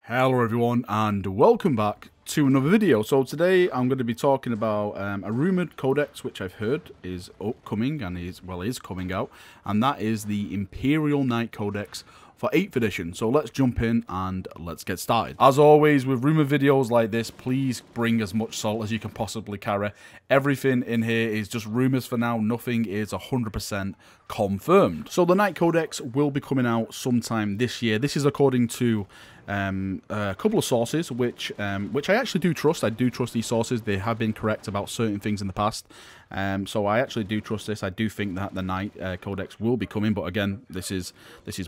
Hello everyone and welcome back to another video. So today I'm going to be talking about a rumoured codex which I've heard is upcoming and is coming out, and that is the Imperial Knight Codex for 8th edition. So let's jump in and let's get started. As always with rumour videos like this, please bring as much salt as you can possibly carry. Everything in here is just rumours for now, nothing is 100% confirmed. So the Knight Codex will be coming out sometime this year. This is according to a couple of sources which I actually do trust. I do trust these sources. They have been correct about certain things in the past, so I actually do trust this. I do think that the Knight Codex will be coming, but again, this is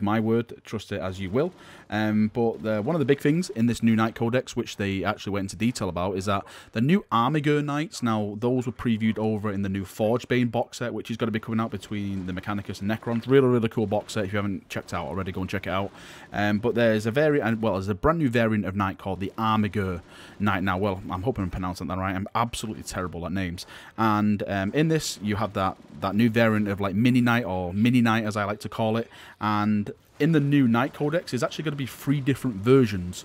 my word. Trust it as you will. But one of the big things in this new Knight Codex, which they actually went into detail about, is that the new Armiger Knights, now those were previewed over in the new Forgebane box set, which is going to be coming out between the Mechanicus and Necrons. Really cool box set. If you haven't checked it out already, go and check it out. But there's a variant, well, there's a brand new variant of Knight called the Armiger Knight. Now, well, I'm hoping I'm pronouncing that right. I'm absolutely terrible at names. And in this, you have that new variant of like Mini Knight, or Mini Knight as I like to call it. And in the new Knight Codex, there's actually going to be 3 different versions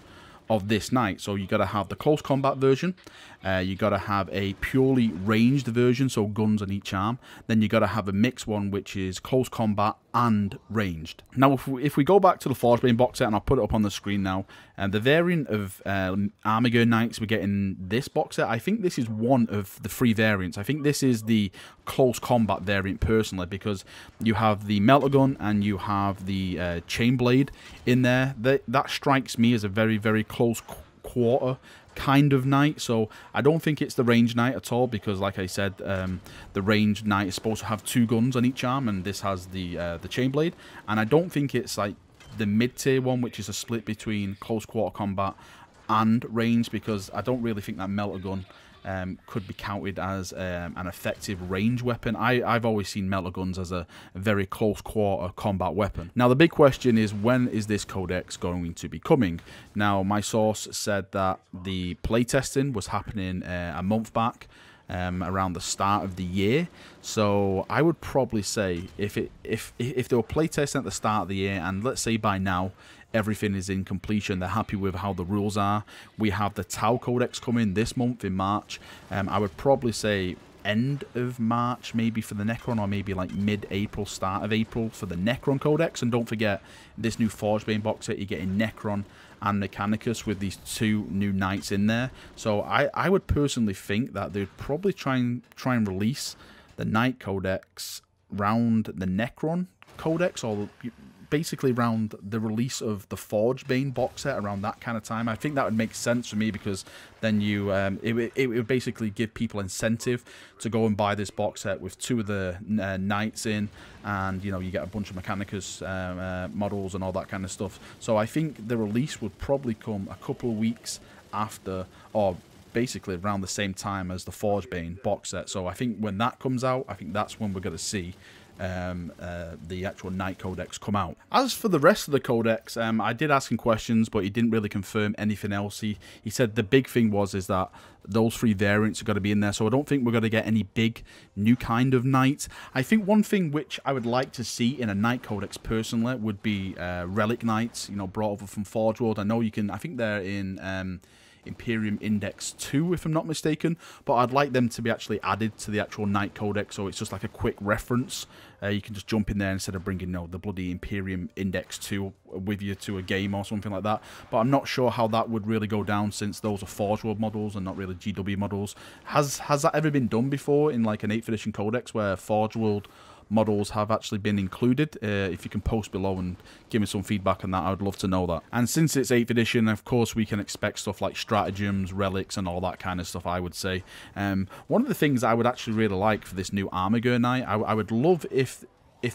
of this knight. So you got to have the close combat version, you got to have a purely ranged version, so guns on each arm, then you got to have a mixed one which is close combat and ranged. Now if we go back to the Forgebane box set, and I'll put it up on the screen now, the variant of Armiger Knights we get in this box set, I think this is one of the 3 variants. I think this is the close combat variant personally, because you have the melter gun and you have the chain blade in there. That strikes me as a very close quarter kind of knight, so I don't think it's the ranged knight at all, because like I said, the ranged knight is supposed to have 2 guns on each arm, and this has the chain blade. And I don't think it's like the mid-tier one, which is a split between close quarter combat and range, because I don't really think that melter gun could be counted as an effective range weapon. I've always seen melter guns as a very close quarter combat weapon. Now the big question is, when is this codex going to be coming? Now my source said that the playtesting was happening a month back, around the start of the year. So I would probably say if they were playtesting at the start of the year, and let's say by now everything is in completion, they're happy with how the rules are, we have the Tau Codex coming this month in March, I would probably say end of March maybe for the Necron, or maybe like mid-April, start of April for the Necron Codex. And don't forget, this new Forgebane box set, you're getting Necron and Mechanicus with these 2 new knights in there. So I would personally think that they'd probably try and release the Knight Codex round the Necron Codex, or basically around the release of the Forgebane box set, around that kind of time. I think that would make sense for me, because then you it would basically give people incentive to go and buy this box set with 2 of the knights in, and you know, you get a bunch of Mechanicus models and all that kind of stuff. So I think the release would probably come a couple of weeks after, or basically around the same time as the Forgebane box set. So I think when that comes out, I think that's when we're going to see the actual Knight Codex come out. As for the rest of the Codex, I did ask him questions, but he didn't really confirm anything else. He said the big thing is that those 3 variants are going to be in there, so I don't think we're going to get any big new kind of knight. I think one thing which I would like to see in a Knight Codex personally would be relic knights, you know, brought over from Forge World. I know you can, I think they're in Imperium Index 2 if I'm not mistaken, but I'd like them to be actually added to the actual Knight Codex, so it's just like a quick reference. You can just jump in there instead of bringing, you know, the bloody Imperium Index 2 with you to a game or something like that. But I'm not sure how that would really go down, since those are Forge World models and not really GW models. Has that ever been done before in like an 8th edition Codex, where Forge World models have actually been included? If you can post below and give me some feedback on that, I would love to know that. And since it's 8th edition, of course we can expect stuff like stratagems, relics and all that kind of stuff, I would say. One of the things I would actually really like for this new Armiger Knight, I would love if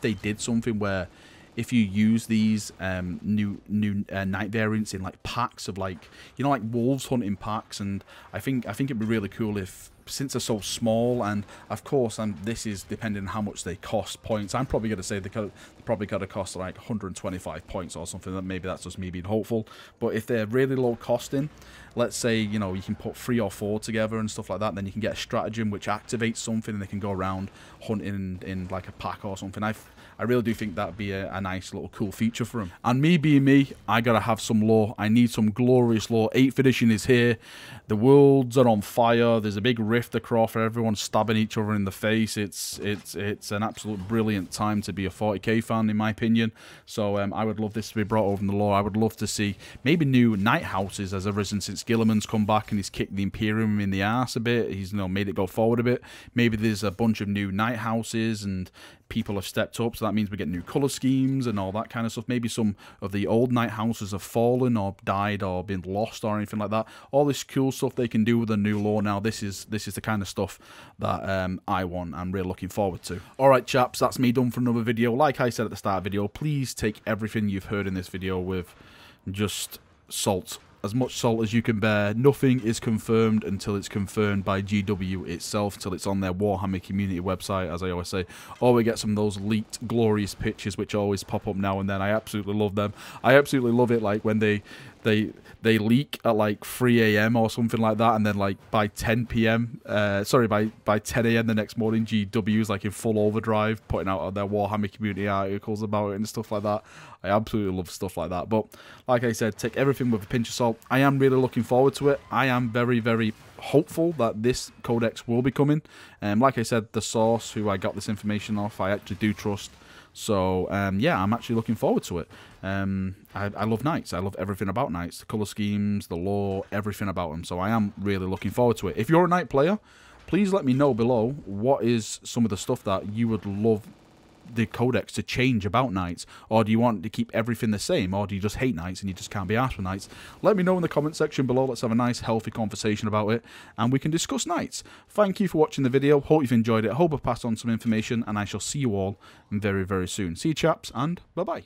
they did something where if you use these new knight variants in like packs of, like, you know, like wolves hunting packs, and I think it'd be really cool if, since they're so small, and of course, this is depending on how much they cost points. I'm probably going to say they probably got to cost like 125 points or something. Maybe that's just me being hopeful. But if they're really low costing, let's say, you know, you can put 3 or 4 together and stuff like that, then you can get a stratagem which activates something, and they can go around hunting in like a pack or something. I really do think that'd be a nice little cool feature for them. And me being me, I gotta have some lore. I need some glorious lore. 8th edition is here. The worlds are on fire. There's a big rift across where everyone's stabbing each other in the face. It's an absolute brilliant time to be a 40k fan, in my opinion. So I would love this to be brought over in the lore. I would love to see maybe new Knight houses, as ever since Gilliman's come back and he's kicked the Imperium in the arse a bit. He's, you know, made it go forward a bit. Maybe there's a bunch of new Knight houses and people have stepped up, so that means we get new colour schemes and all that kind of stuff. Maybe some of the old Knight houses have fallen or died or been lost or anything like that. All this cool stuff they can do with the new lore now. This is the kind of stuff that I want. I'm really looking forward to. Alright chaps, that's me done for another video. Like I said at the start of the video, please take everything you've heard in this video with just salt. As much salt as you can bear. Nothing is confirmed until it's confirmed by GW itself, till it's on their Warhammer community website, as I always say. Or we get some of those leaked glorious pictures which always pop up now and then. I absolutely love them. I absolutely love it, like when they leak at like 3 AM or something like that, and then like by 10 PM, sorry, by 10 AM the next morning, GW's like in full overdrive, putting out their Warhammer community articles about it and stuff like that. I absolutely love stuff like that. But like I said, take everything with a pinch of salt. I am really looking forward to it. I am very, very hopeful that this codex will be coming. Like I said, the source who I got this information off, I actually do trust. So, yeah, I'm actually looking forward to it. I love Knights. I love everything about Knights. The colour schemes, the lore, everything about them. So I am really looking forward to it. If you're a Knight player, please let me know below what is some of the stuff that you would love the codex to change about Knights, or do you want to keep everything the same, or do you just hate Knights and you just can't be arsed with Knights? Let me know in the comment section below. Let's have a nice healthy conversation about it and we can discuss Knights. Thank you for watching the video. Hope you've enjoyed it. Hope I've passed on some information, and I shall see you all very, very soon. See you chaps, and bye bye.